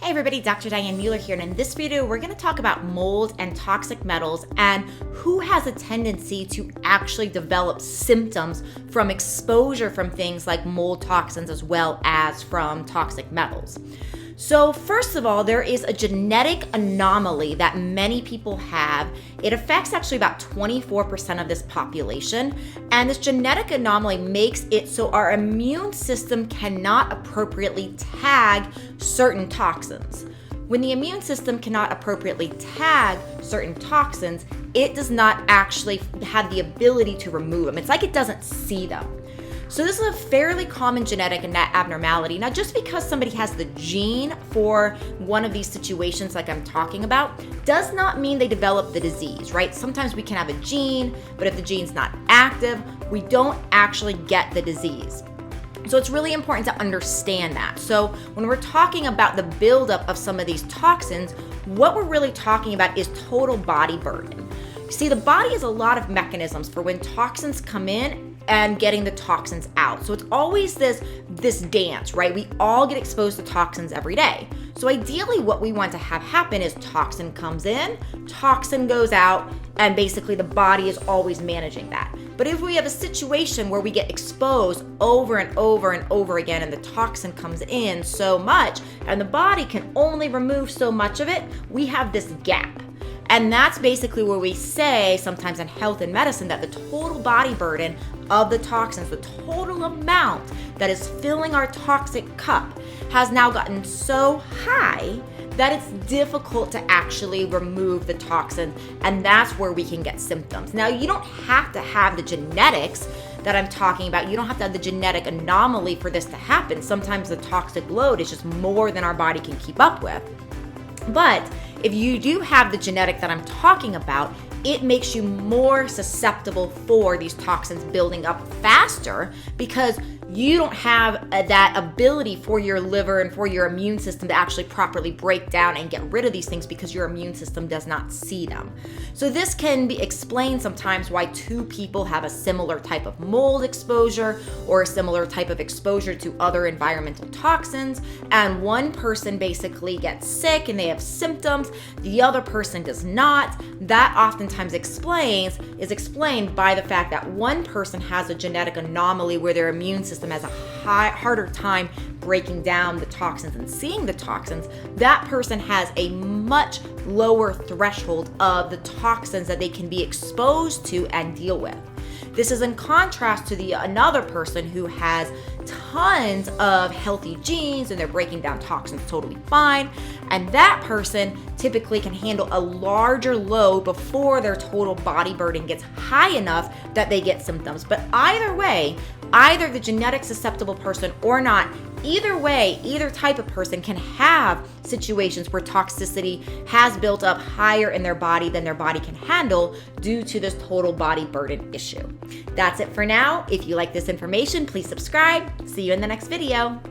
Hey everybody, Dr. Diane Mueller here, and in this video we're going to talk about mold and toxic metals and who has a tendency to actually develop symptoms from exposure from things like mold toxins as well as from toxic metals. So first of all, there is a genetic anomaly that many people have. It affects actually about 24% of this population, and this genetic anomaly makes it so our immune system cannot appropriately tag certain toxins. When the immune system cannot appropriately tag certain toxins, it does not actually have the ability to remove them. It's like it doesn't see them. So this is a fairly common genetic abnormality. Now, just because somebody has the gene for one of these situations like I'm talking about, does not mean they develop the disease, right? Sometimes we can have a gene, but if the gene's not active, we don't actually get the disease. So it's really important to understand that. So when we're talking about the buildup of some of these toxins, what we're really talking about is total body burden. You see, the body has a lot of mechanisms for when toxins come in and getting the toxins out. So it's always this dance, right? We all get exposed to toxins every day. So ideally what we want to have happen is toxin comes in, toxin goes out, and basically the body is always managing that. But if we have a situation where we get exposed over and over and over again and the toxin comes in so much and the body can only remove so much of it, we have this gap. And that's basically where we say sometimes in health and medicine that the total body burden of the toxins, the total amount that is filling our toxic cup has now gotten so high that it's difficult to actually remove the toxin, and that's where we can get symptoms. Now, you don't have to have the genetics that I'm talking about. You don't have to have the genetic anomaly for this to happen. Sometimes the toxic load is just more than our body can keep up with. But if you do have the genetic that I'm talking about, it makes you more susceptible for these toxins building up faster because you don't have that ability for your liver and for your immune system to actually properly break down and get rid of these things because your immune system does not see them. So this can be explained sometimes why two people have a similar type of mold exposure or a similar type of exposure to other environmental toxins, and one person basically gets sick and they have symptoms, the other person does not. That oftentimes is explained by the fact that one person has a genetic anomaly where their immune system has a harder time breaking down the toxins and seeing the toxins. That person has a much lower threshold of the toxins that they can be exposed to and deal with. This is in contrast to another person who has tons of healthy genes and they're breaking down toxins totally fine. And that person typically can handle a larger load before their total body burden gets high enough that they get symptoms. But either way, either the genetic susceptible person or not, either way, either type of person can have situations where toxicity has built up higher in their body than their body can handle due to this total body burden issue. That's it for now. If you like this information, please subscribe. See you in the next video.